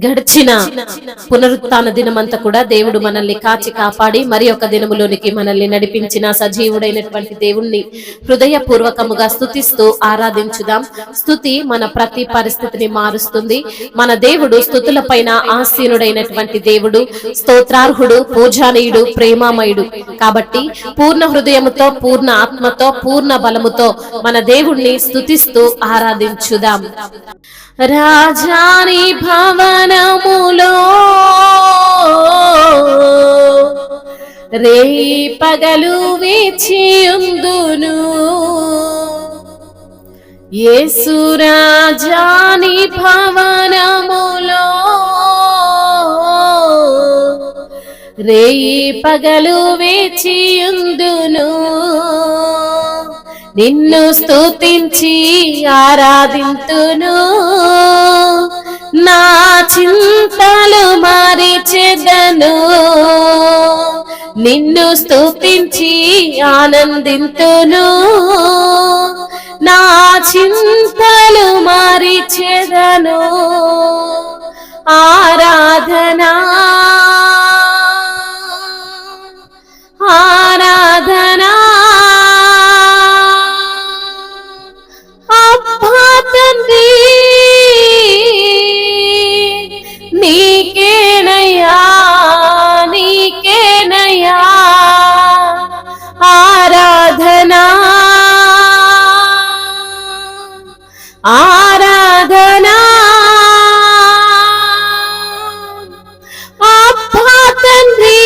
గడిచిన పునరుత్థాన దినమంతా కూడా దేవుడు మనల్ని కాచి కాపాడి మరి ఒక దినములోనికి మనల్ని నడిపించిన సజీవుడైనటువంటి దేవుణ్ణి హృదయపూర్వకముగా స్తుతిస్తూ ఆరాధించుదాం. స్తుతి మన ప్రతి పరిస్థితిని మారుస్తుంది. మన దేవుడు స్తుతుల పైన ఆసీనుడైనటువంటి దేవుడు, స్తోత్రార్హుడు, పూజానీయుడు, ప్రేమామయుడు. కాబట్టి పూర్ణ హృదయముతో, పూర్ణ ఆత్మతో, పూర్ణ బలముతో మన దేవుణ్ణి స్తుతిస్తూ ఆరాధించుదాం. రాజాని భవనములో రేయి పగలు వేచియుందును, యేసు రాజాని భవనములో రేయి పగలు వేచియుందును, నిన్ను స్తుతించి ఆరాధింతును, నా చింతలు మరిచెదను, నిన్ను స్తుతించి ఆనందింతును, నా చింతలు మరిచెదను. ఆరాధనా ఆరాధనా అబ్బా తండ్రి నీకేనయ్యా, నీకేనయ్యా ఆరాధనా ఆరాధనా అబ్బా తండ్రి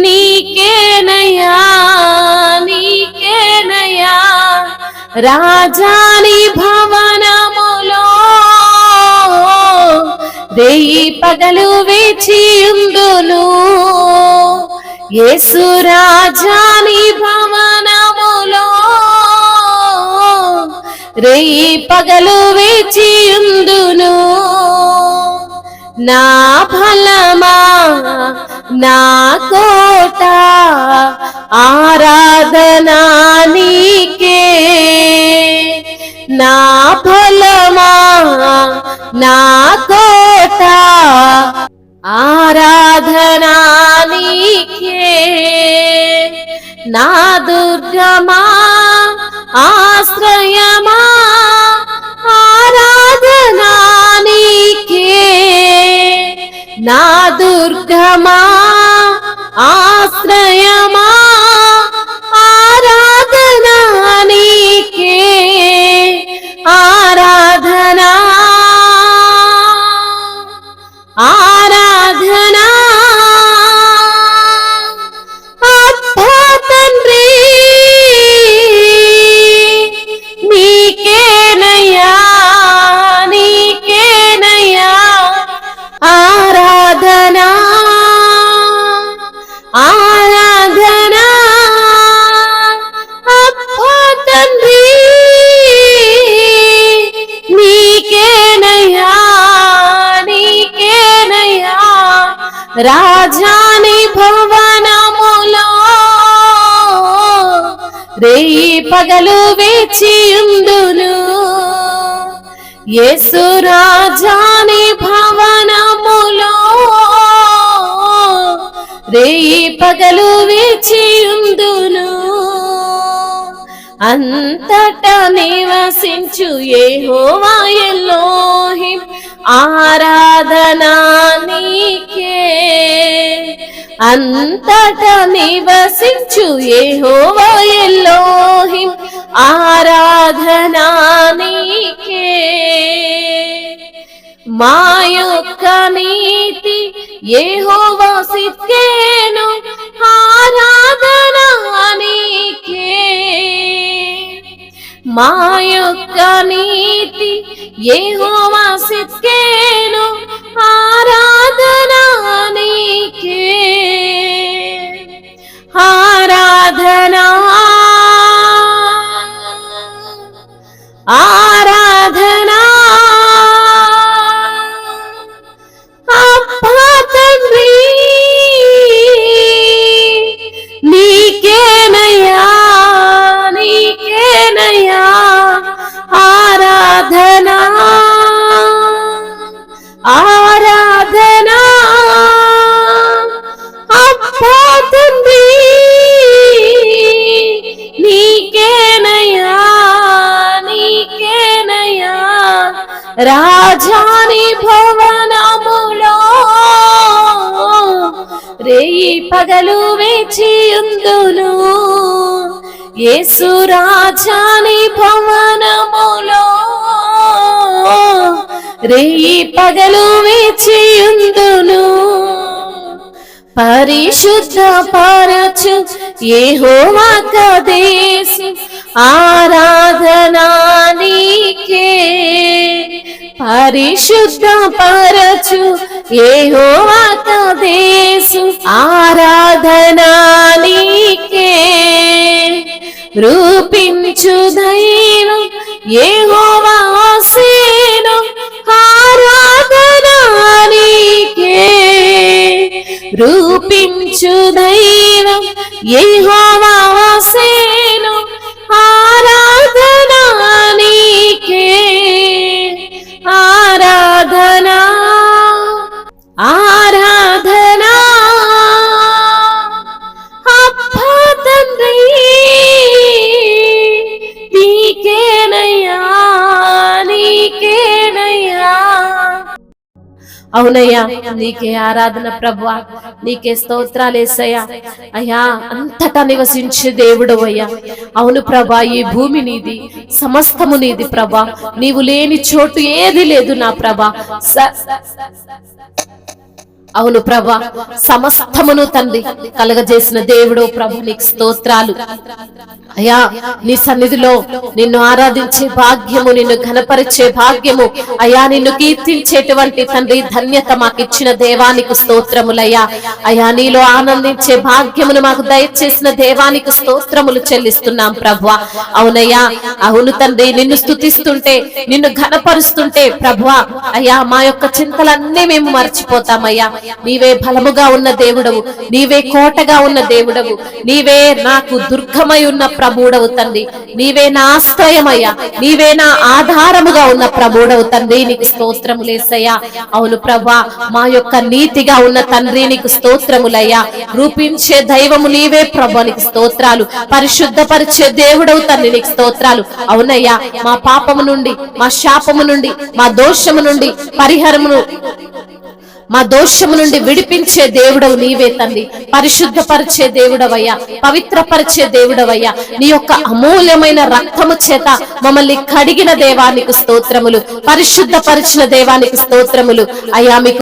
నీకేనయ్యా, నీకేనయ్యా. రాజాని భవనములో రేయి పగలు వేచియుందును, యేసు రాజాని భవనములో రేయి పగలు వేచియుందును. నా బలమా, నా కోట, ఆరాధనా నీకే. నా బలమా, నా కోట, ఆరాధనా నీకే. నా దుర్గమా, ఆశ్రయమా, ఆరాధనా నీకే. నా దుర్గమా, ఆశ్రయమా, ఆరాధనా నీకే. ఆరాధనా ఆరాధనా అబ్బా తండ్రి నీకేనయ్యా, నీకేనయ్యా ఆరాధనా ఆరాధనా అబ్బా తండ్రి నీకేనయ్యా, నీకేనయ్యా. రాజాని భవనములో రేయి పగలు వేచియుందును, యేసు రాజాని భవనములో రేయి పగలు వేచియుందును. అంతటా నివసించు యెహోవా ఎలోహిం, ఆరాధనా నీకే. అంతటా నివసించు యెహోవా ఎలోహిం, ఆరాధనా నీకే. మా యొక్క నీతి యెహోవా సిద్కేను, ఆరాధనా నీకే. మా యొక్క నీతి యెహోవా సిద్కేను, ఆరాధనా నీకే. ఆరాధనా ఆరాధనా అబ్బా తండ్రి నీకేనయ్యా, నీకేనయ్యా ఆరాధనా రాజాని భవనములో రేయి పగలు వేచియుందును. యేసు రాజాని భవనములో రేయి పగలు వేచియుందును. పరిశుద్ధ పరచు యెహోవా కదేశు ఆరాధనా నీకే. పరిశుద్ధ పరచు యెహోవా కదేశు ఆరాధనా నీకే. రూపించు దైవం యెహోవా సేను ఆరాధనా నీకే. రూపించు దైవం యెహోవా సేను ఆరాధనా నీకే. ఆరాధనా ఆరాధనా అబ్బా తండ్రి నీకేనయ్యా నీకేనయ్యా. అవునయ్యా, నీకే ఆరాధన ప్రభువా, నీకే స్తోత్రాలేసయ్యా. అయ్యా, అంతటా నివసించే దేవుడు అయ్యా. అవును ప్రభా, ఈ భూమి నీది, సమస్తము నీది ప్రభా. నీవు లేని చోటు ఏది లేదు నా ప్రభా. అవును ప్రభా, సమస్తమును తండ్రి కలగజేసిన దేవుడు ప్రభు, నీకు స్తోత్రాలు అయ్యా. నీ సన్నిధిలో నిన్ను ఆరాధించే భాగ్యము, నిన్ను ఘనపరిచే భాగ్యము అయ్యా, నిన్ను కీర్తించేటువంటి తండ్రి ధన్యత మాకిచ్చిన దేవానికి స్తోత్రములయ్యా. అయ్యా, నీలో ఆనందించే భాగ్యమును మాకు దయచేసిన దేవానికి స్తోత్రములు చెల్లిస్తున్నాం ప్రభువా. అవునయ్యా, అవును తండ్రి, నిన్ను స్తుతిస్తుంటే, నిన్ను ఘనపరుస్తుంటే ప్రభువా అయ్యా, మా యొక్క చింతలన్నీ మేము మర్చిపోతామయ్యా. నీవే బలముగా ఉన్న దేవుడవు, నీవే కోటగా ఉన్న దేవుడవు, నీవే నాకు దుర్గమై ఉన్న ప్రభుడవు తండ్రి. నీవే నా ఆశ్రయమయ్యా, నీవే నా ఆధారముగా ఉన్న ప్రభుడవు తండ్రి. నీకు స్తోత్రములేసయ్యా. అవును ప్రభా, మా యొక్క నీతిగా ఉన్న తండ్రి నీకు స్తోత్రములయ్యా. రూపించే దైవము నీవే ప్రభు, నీకు స్తోత్రాలు. పరిశుద్ధపరిచే దేవుడవు తండ్రి, నీకు స్తోత్రాలు. అవునయ్యా, మా పాపము నుండి, మా శాపము నుండి, మా దోషము నుండి పరిహారమును, మా దోషము నుండి విడిపించే దేవుడవు నీవే తండ్రి. పరిశుద్ధపరిచే దేవుడవయ్యా, పవిత్రపరిచే దేవుడవయ్యా. నీ యొక్క అమూల్యమైన రక్తము చేత మమ్మల్ని కడిగిన దేవానికి స్తోత్రములు, పరిశుద్ధపరిచిన దేవానికి స్తోత్రములు అయ్యా. మీకు